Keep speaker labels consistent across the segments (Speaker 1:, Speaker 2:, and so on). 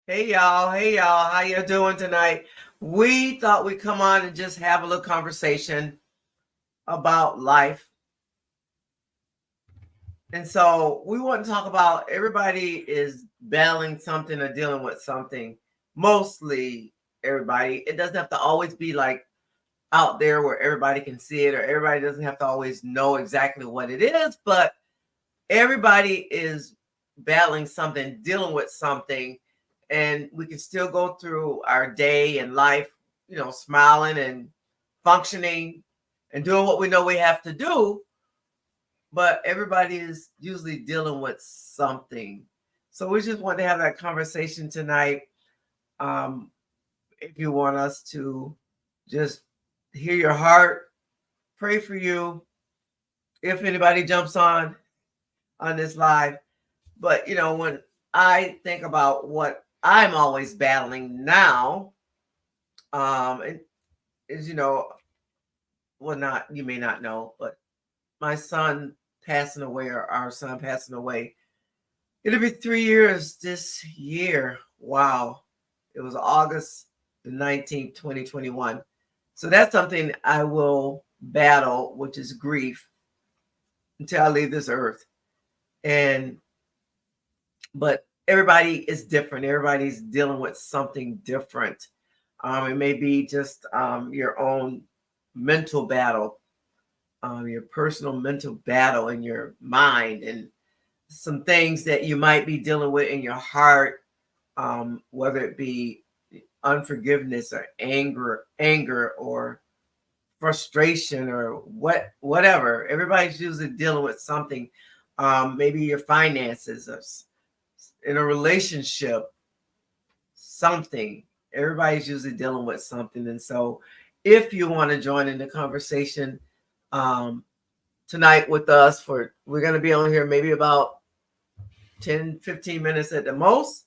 Speaker 1: Hey y'all, how you doing tonight? We thought we'd come on and just have a little conversation about life. And so we want to talk about everybody is battling something or dealing with something. Mostly everybody. It doesn't have to always be like out there where everybody can see it, or everybody doesn't have to always know exactly what it is, but everybody is battling something, dealing with something, and we can still go through our day and life, smiling and functioning and doing what we know we have to do. But everybody is usually dealing with something. So we just want to have that conversation tonight. Um, if you want us to just hear your heart, pray for you. If anybody jumps on this live, but when I think about what I'm always battling now, and is well, not you may not know, but my son passing away, or our son passing away. It'll be 3 years this year. Wow. It was August the 19th, 2021. So that's something I will battle, which is grief, until I leave this earth. And but everybody is different. Everybody's dealing with something different. It may be just your own mental battle, your personal mental battle in your mind, and some things that you might be dealing with in your heart, whether it be unforgiveness or anger or frustration or whatever. Everybody's usually dealing with something. Maybe your finances, or in a relationship, something. Everybody's usually dealing with something. And so if you want to join in the conversation um, tonight with us, we're going to be on here maybe about 10-15 minutes at the most.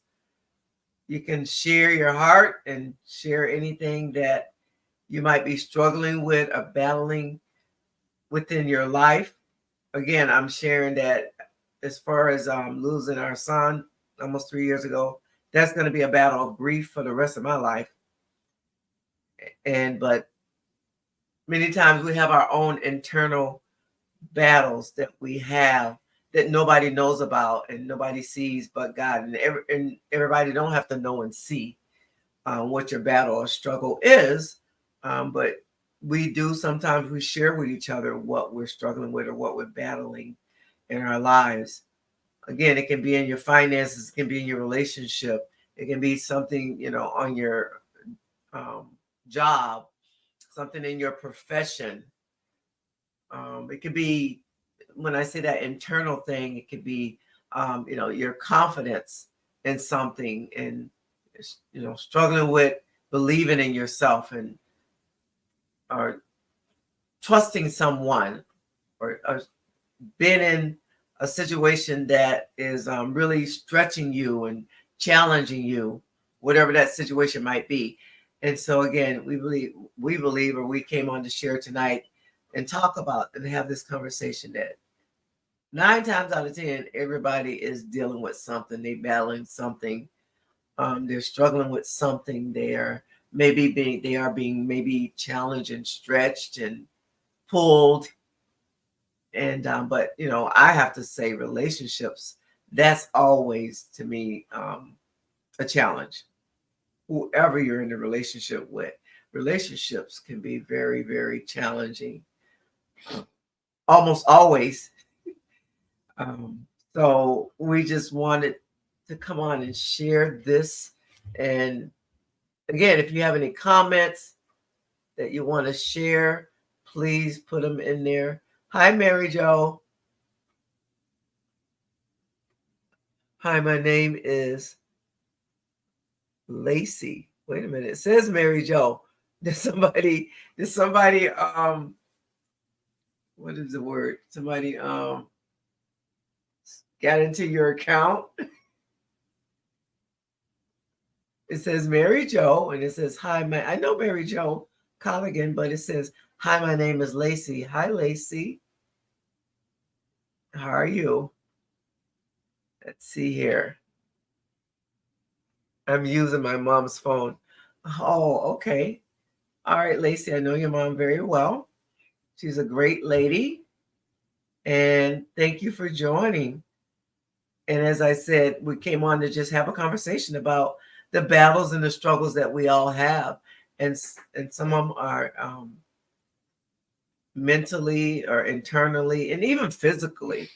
Speaker 1: You can share your heart and share anything that you might be struggling with or battling within your life. Again, I'm sharing that as far as losing our son almost 3 years ago, that's going to be a battle of grief for the rest of my life. But many times we have our own internal battles that we have that nobody knows about and nobody sees but God. And everybody don't have to know and see what your battle or struggle is, but we do sometimes we share with each other what we're struggling with or what we're battling in our lives. Again, it can be in your finances, it can be in your relationship, it can be something on your um, job, something in your profession. It could be, when I say that internal thing, it could be your confidence in something, and struggling with believing in yourself, and or trusting someone, or being in a situation that is really stretching you and challenging you, whatever that situation might be. And so again, we believe, or we came on to share tonight and talk about and have this conversation that 9 times out of 10, everybody is dealing with something. They battling something. They're struggling with something. They are being maybe challenged and stretched and pulled. And but I have to say, relationships, that's always to me a challenge. Whoever you're in a relationship with, relationships can be very, very challenging, almost always. Um, so we just wanted to come on and share this. And again, if you have any comments that you want to share, please put them in there. Hi, Mary Jo. Hi, my name is Lacey. Wait a minute. It says Mary Jo. Did somebody what is the word? Somebody got into your account. It says Mary Jo, and it says hi, I know Mary Jo Colligan, but it says hi, my name is Lacey. Hi, Lacey. How are you? Let's see here. I'm using my mom's phone. Oh, okay. All right, Lacey, I know your mom very well. She's a great lady. And thank you for joining. And as I said, we came on to just have a conversation about the battles and the struggles that we all have. And some of them are mentally or internally and even physically.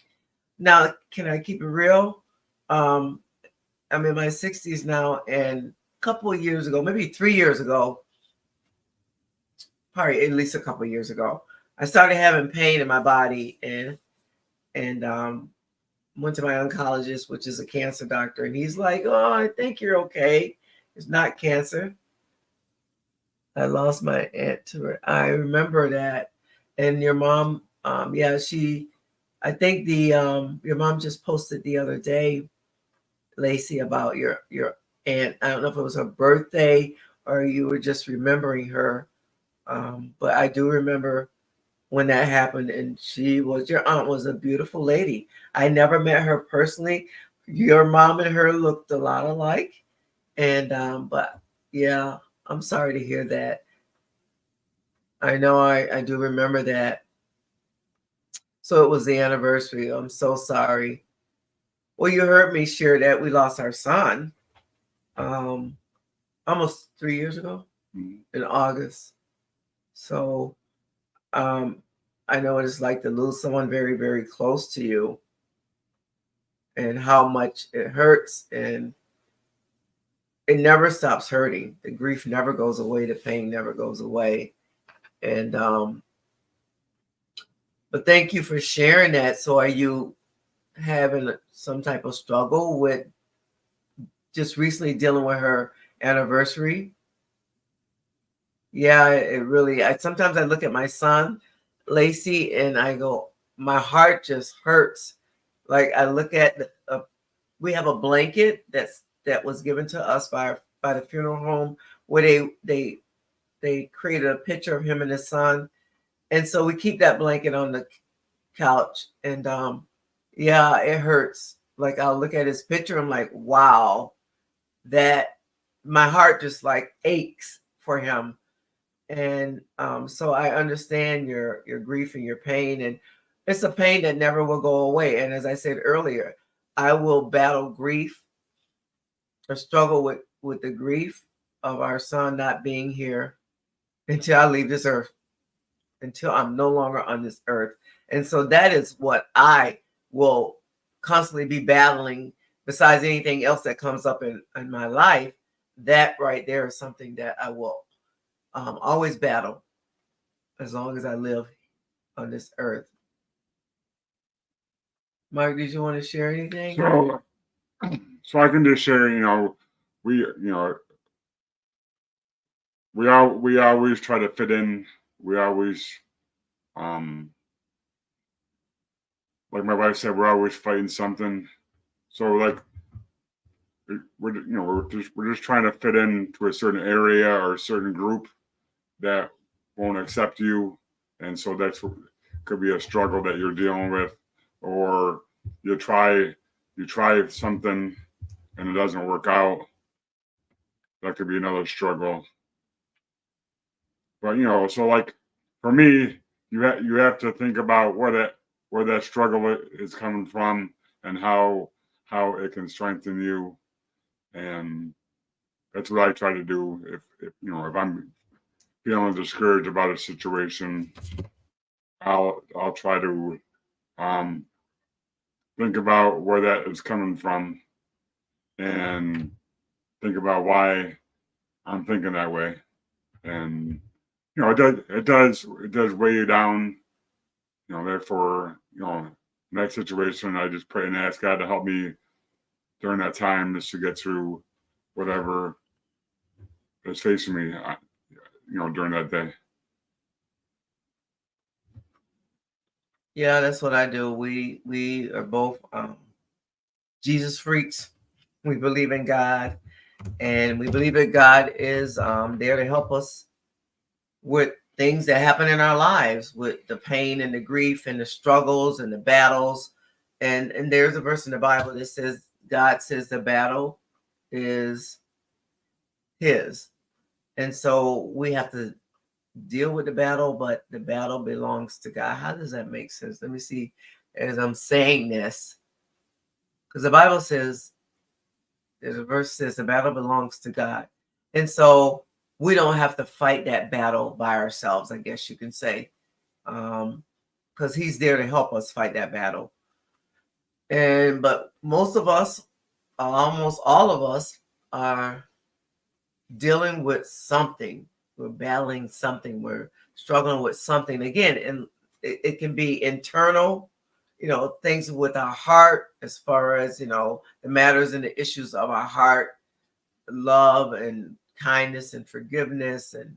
Speaker 1: Now, can I keep it real? I'm in my 60s now, and a couple of years ago, maybe 3 years ago, probably at least a couple of years ago, I started having pain in my body, and went to my oncologist, which is a cancer doctor, and he's like, "Oh, I think you're okay. It's not cancer." I lost my aunt to it. I remember that. And your mom, yeah, I think your mom just posted the other day, Lacey, about your aunt. I don't know if it was her birthday or you were just remembering her. But I do remember when that happened, and your aunt was a beautiful lady. I never met her personally. Your mom and her looked a lot alike. And but yeah, I'm sorry to hear that. I know I do remember that. So it was the anniversary. I'm so sorry. Well, you heard me share that we lost our son um almost 3 years ago in August. So um I know what it's like to lose someone very, very close to you and how much it hurts, and it never stops hurting. The grief never goes away, the pain never goes away. And but thank you for sharing that. So are you having some type of struggle with just recently dealing with her anniversary? Yeah, it really. Sometimes I look at my son, Lacey, and I go, my heart just hurts. Like I look at we have a blanket that was given to us by the funeral home where they created a picture of him and his son, and so we keep that blanket on the couch. And yeah, it hurts. Like I'll look at his picture, I'm like, wow, that my heart just like aches for him. And so I understand your grief and your pain, and it's a pain that never will go away. And as I said earlier, I will battle grief or struggle with the grief of our son not being here until I leave this earth, until I'm no longer on this earth. And so that is what I will constantly be battling, besides anything else that comes up in my life. That right there is something that I will always battle as long as I live on this earth. Mark, did you want to share anything?
Speaker 2: So I can just share, we always try to fit in. We always, um, like my wife said, we're always fighting something. So like we're just trying to fit into a certain area or a certain group that won't accept you, and so that's could be a struggle that you're dealing with, or you try something and it doesn't work out. That could be another struggle. But so like for me, you have to think about where that struggle is coming from, and how it can strengthen you. And that's what I try to do. If I'm feeling discouraged about a situation, I'll try to um, think about where that is coming from, and think about why I'm thinking that way. And it does weigh you down. Therefore, in that situation, I just pray and ask God to help me during that time, just to get through whatever is facing me, during that day.
Speaker 1: Yeah, that's what I do. We are both Jesus freaks. We believe in God, and we believe that God is there to help us with things that happen in our lives, with the pain and the grief and the struggles and the battles. And there's a verse in the Bible that says God says the battle is his. And so we have to deal with the battle, but the battle belongs to God. How does that make sense? Let me see as I'm saying this. Because the Bible says, there's a verse says the battle belongs to God. And so we don't have to fight that battle by ourselves, I guess you can say. Because he's there to help us fight that battle. But most of us, almost all of us, are dealing with something. We're battling something. We're struggling with something. Again, and it can be internal, things with our heart, as far as, the matters and the issues of our heart, love and kindness and forgiveness. And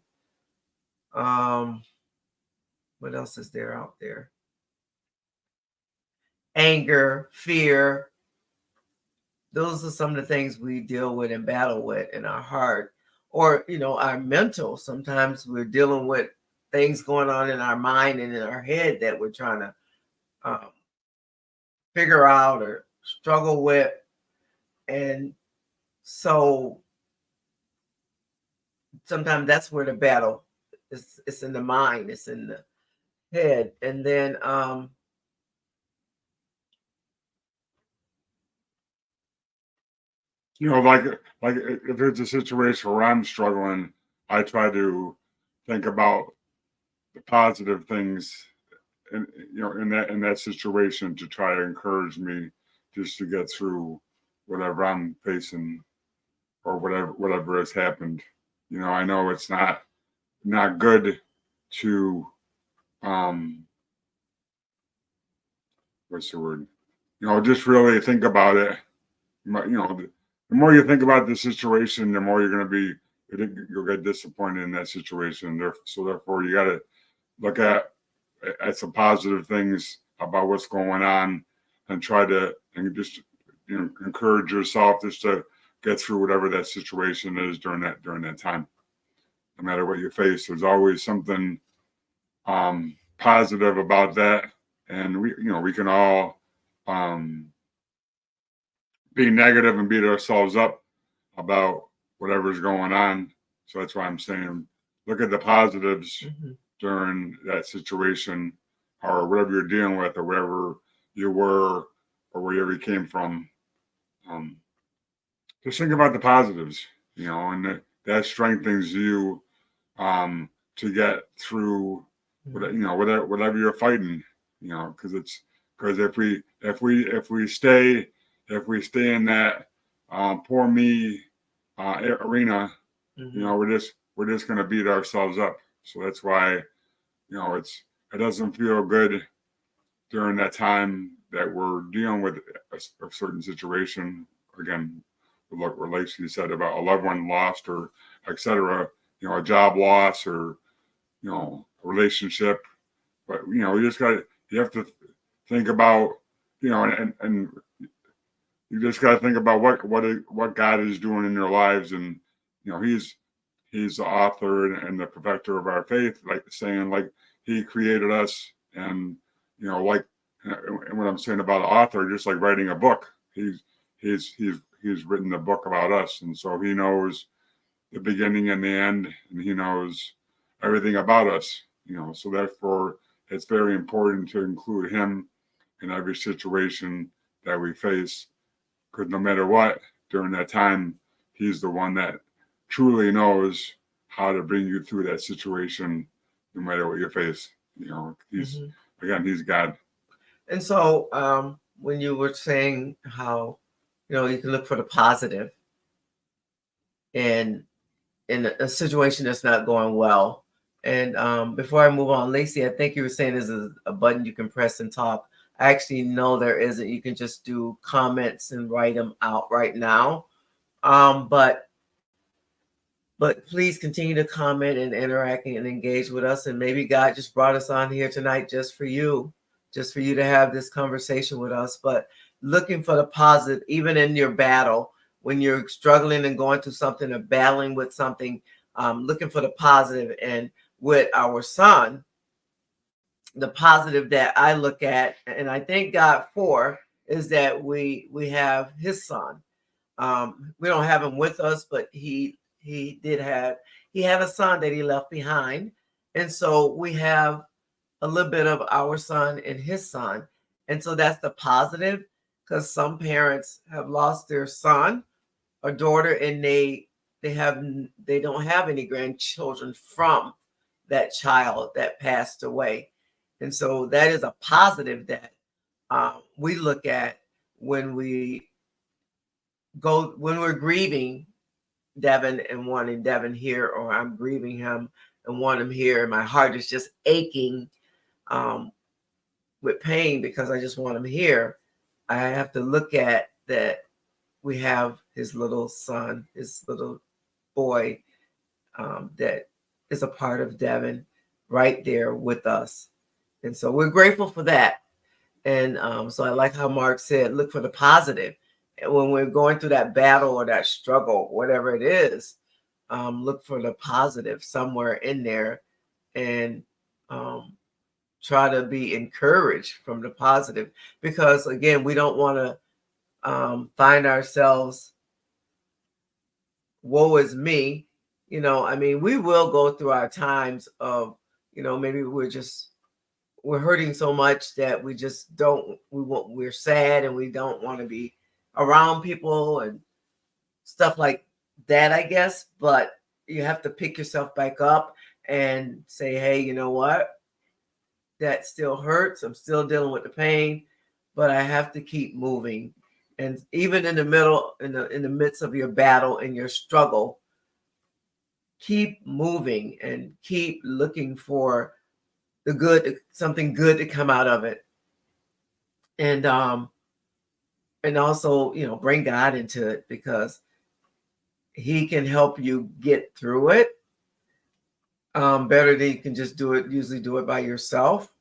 Speaker 1: what else is there out there? Anger, fear. Those are some of the things we deal with and battle with in our heart, or our mental. Sometimes we're dealing with things going on in our mind and in our head that we're trying to figure out or struggle with. And so sometimes that's where the battle is. It's in the mind, it's in the head. And then
Speaker 2: like if there's a situation where I'm struggling, I try to think about the positive things in that situation to try to encourage me just to get through whatever I'm facing or whatever has happened. I know it's not good to what's the word? Just really think about it. The more you think about the situation, the more you'll get disappointed in that situation. So therefore, you got to look at some positive things about what's going on, and try to just encourage yourself just to get through whatever that situation is during that time. No matter what you face, there's always something positive about that, and we can all be negative and beat ourselves up about whatever's going on. So that's why I'm saying look at the positives during that situation, or whatever you're dealing with, or wherever you were, or wherever you came from. Just think about the positives, and that strengthens you to get through whatever you're fighting, because if we stay in that poor me arena, we're just going to beat ourselves up. So that's why it doesn't feel good during that time that we're dealing with a certain situation. Again, like you said, about a loved one lost, or etc. A job loss, or a relationship. But you have to think about and you just got to think about what God is doing in your lives. And he's the author and the perfecter of our faith, like he created us. And and what I'm saying about the author, just like writing a book, he's written the book about us, and so he knows the beginning and the end, and he knows everything about us. So therefore it's very important to include him in every situation that we face, because no matter what, during that time, he's the one that truly knows how to bring you through that situation, no matter what you face. He's God.
Speaker 1: And so when you were saying how, you can look for the positive in a situation that's not going well. And before I move on, Lacey, I think you were saying there's a button you can press and talk. I actually know there isn't. You can just do comments and write them out right now. But please continue to comment and interact and engage with us. And maybe God just brought us on here tonight just for you to have this conversation with us. But looking for the positive, even in your battle, when you're struggling and going through something or battling with something, looking for the positive. And with our son, the positive that I look at, and I thank God for, is that we have his son. We don't have him with us, but he he had a son that he left behind. And so we have a little bit of our son and his son. And so that's the positive, because some parents have lost their son or daughter, and they don't have any grandchildren from that child that passed away. And so that is a positive that we look at when we're grieving Devin and wanting Devin here, or I'm grieving him and want him here. And my heart is just aching with pain because I just want him here. I have to look at that we have his little son, his little boy, that is a part of Devin right there with us. And so we're grateful for that. And so I like how Mark said, look for the positive. And when we're going through that battle or that struggle, whatever it is, look for the positive somewhere in there, and try to be encouraged from the positive. Because again, we don't want to find ourselves, woe is me. I mean, we will go through our times of, maybe we're hurting so much that we just we're sad and we don't want to be around people and stuff like that, I guess. But you have to pick yourself back up and say, hey, you know what? That still hurts. I'm still dealing with the pain, but I have to keep moving. And even in the middle, in the midst of your battle and your struggle, keep moving and keep looking for the good, something good to come out of it. And also, bring God into it, because he can help you get through it better than you can just usually do it by yourself.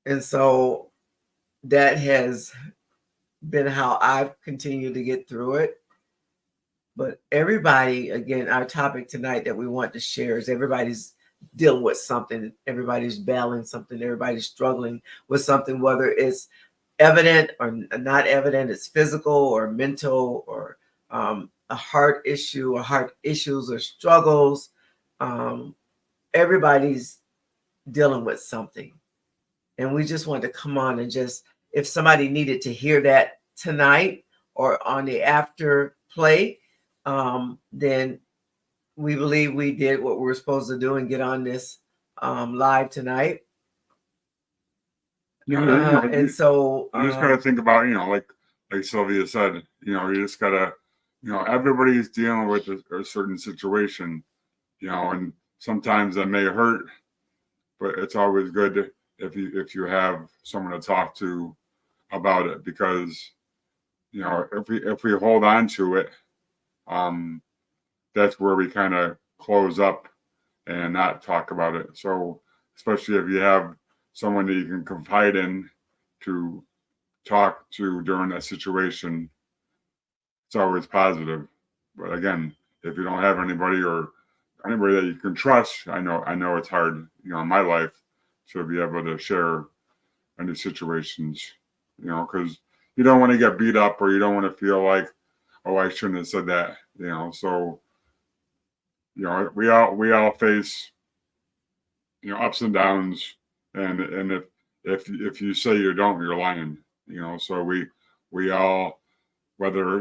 Speaker 1: And so that has been how I've continued to get through it. But everybody, again, our topic tonight that we want to share is everybody's dealing with something. Everybody's battling something. Everybody's struggling with something, whether it's evident or not evident. It's physical or mental, or a heart issue, or heart issues or struggles. Everybody's dealing with something. And we just wanted to come on and just, if somebody needed to hear that tonight or on the after play, then we believe we did what we were supposed to do and get on this live tonight.
Speaker 2: Yeah,
Speaker 1: and so
Speaker 2: you just gotta think about, like Sylvia said, you just gotta, everybody's dealing with a certain situation, and sometimes that may hurt, but it's always good if you have someone to talk to about it, because if we hold on to it, that's where we kind of close up and not talk about it. So especially if you have someone that you can confide in to talk to during that situation, it's always positive. But again, if you don't have anybody or anybody that you can trust, I know it's hard, in my life, to be able to share any situations, because you don't want to get beat up, or you don't want to feel like, oh, I shouldn't have said that, So, we all face, ups and downs, and if you say you don't, you're lying, So we all, whether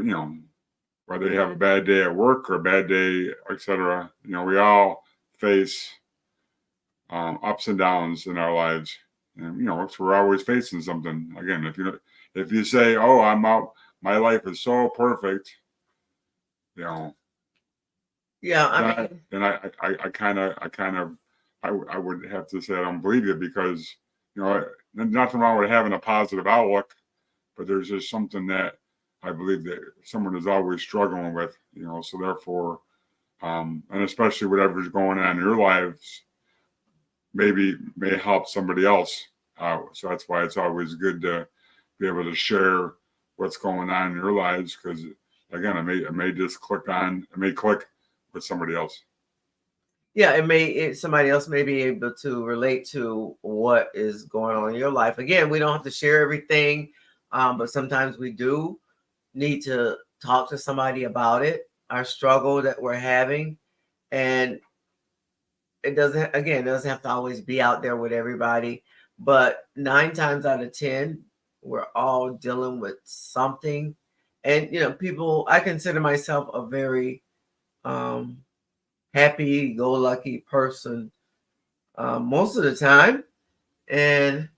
Speaker 2: whether you have a bad day at work or a bad day, etc., we all face ups and downs in our lives, and we're always facing something. Again, if you say, "Oh, I'm out, my life is so perfect,"
Speaker 1: yeah,
Speaker 2: then I kind of I would have to say I don't believe you, because nothing wrong with having a positive outlook, but there's just something that I believe that someone is always struggling with, So therefore, and especially whatever's going on in your lives, may help somebody else out. So that's why it's always good to be able to share what's going on in your lives, because again, it may click with somebody else.
Speaker 1: Yeah, somebody else may be able to relate to what is going on in your life. Again, we don't have to share everything, but sometimes we do need to talk to somebody about it. our struggle that we're having. And it doesn't have to always be out there with everybody, but 9 times out of 10 we're all dealing with something. And people, I consider myself a very um happy go lucky person most of the time. And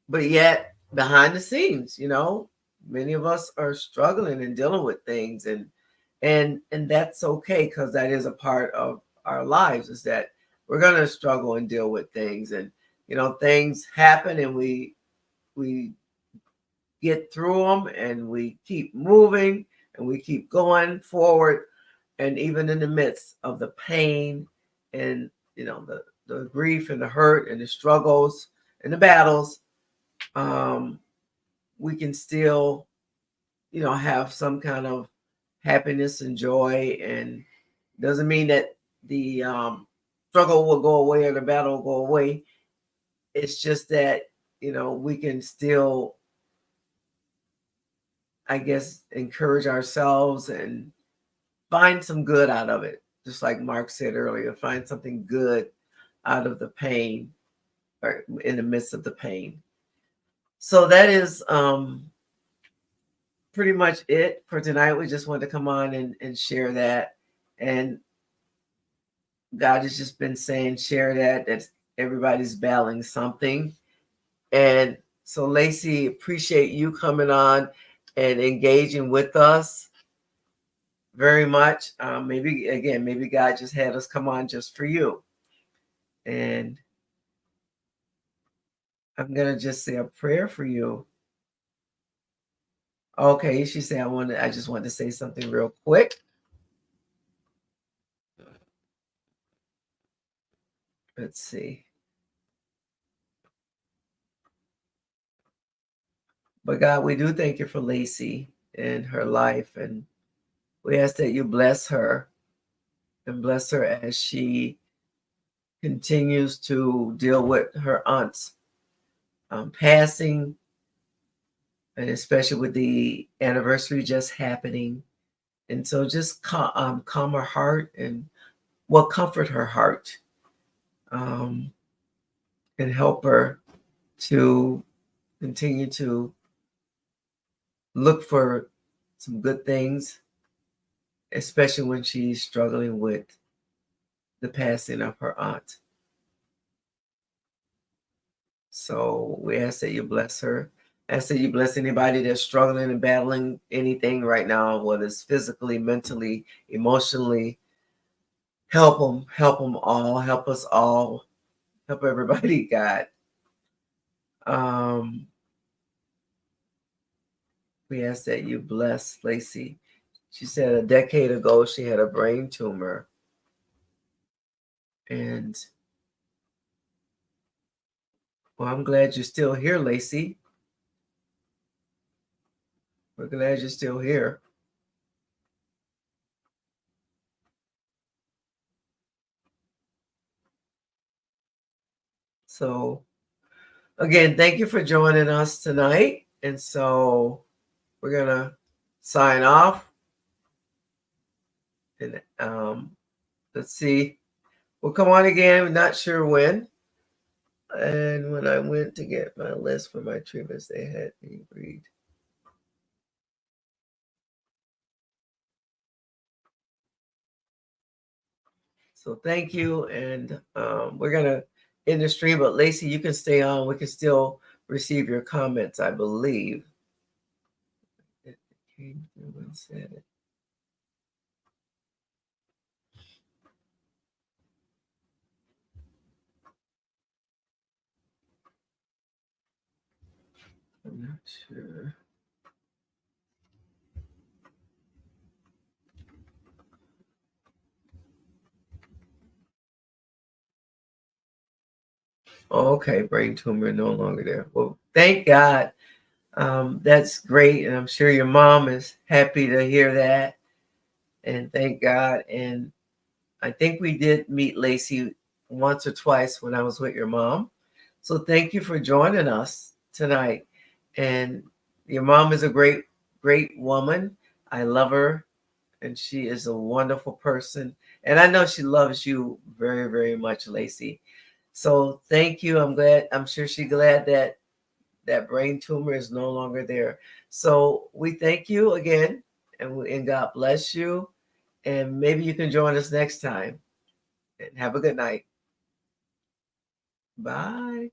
Speaker 1: but yet behind the scenes, many of us are struggling and dealing with things. And that's okay, because that is a part of our lives, is that we're going to struggle and deal with things. And things happen, and we get through them, and we keep moving, and we keep going forward. And even in the midst of the pain, and the grief and the hurt and the struggles and the battles, um, we can still have some kind of happiness and joy. And doesn't mean that the struggle will go away or the battle will go away. It's just that we can still, I guess, encourage ourselves and find some good out of it. Just like Mark said earlier, find something good out of the pain, or in the midst of the pain. So that is pretty much it for tonight. We just wanted to come on and share that. And God has just been saying, share that everybody's battling something. And so, Lacey, appreciate you coming on and engaging with us very much. Maybe God just had us come on just for you. And I'm going to just say a prayer for you. Okay, she said, I just wanted to say something real quick. Let's see. But God, we do thank you for Lacey and her life. And we ask that you bless her, and bless her as she continues to deal with her aunt's passing, and especially with the anniversary just happening. And so just calm her heart, and comfort her heart, and help her to continue to look for some good things, especially when she's struggling with the passing of her aunt. So we ask that you bless her. Ask that you bless anybody that's struggling and battling anything right now, whether it's physically, mentally, emotionally. Help them all. Help us all. Help everybody, God. We ask that you bless Lacey. She said a decade ago she had a brain tumor. And well, I'm glad you're still here, Lacey. We're glad you're still here. So, again, thank you for joining us tonight. And so we're going to sign off. And let's see. We'll come on again. I'm not sure when. And when I went to get my list for my treatments, they had me read. So thank you. And we're going to end the stream. But Lacey, you can stay on. We can still receive your comments, I believe. It came through and said it. I'm not sure. Oh, okay, brain tumor no longer there. Well, thank God. That's great. And I'm sure your mom is happy to hear that. And thank God. And I think we did meet Lacey once or twice when I was with your mom. So thank you for joining us tonight. And your mom is a great, great woman. I love her. and she is a wonderful person. And I know she loves you very, very much, Lacey. So thank you. I'm sure she's glad that that brain tumor is no longer there. So we thank you again, and God bless you. And maybe you can join us next time. And have a good night. Bye.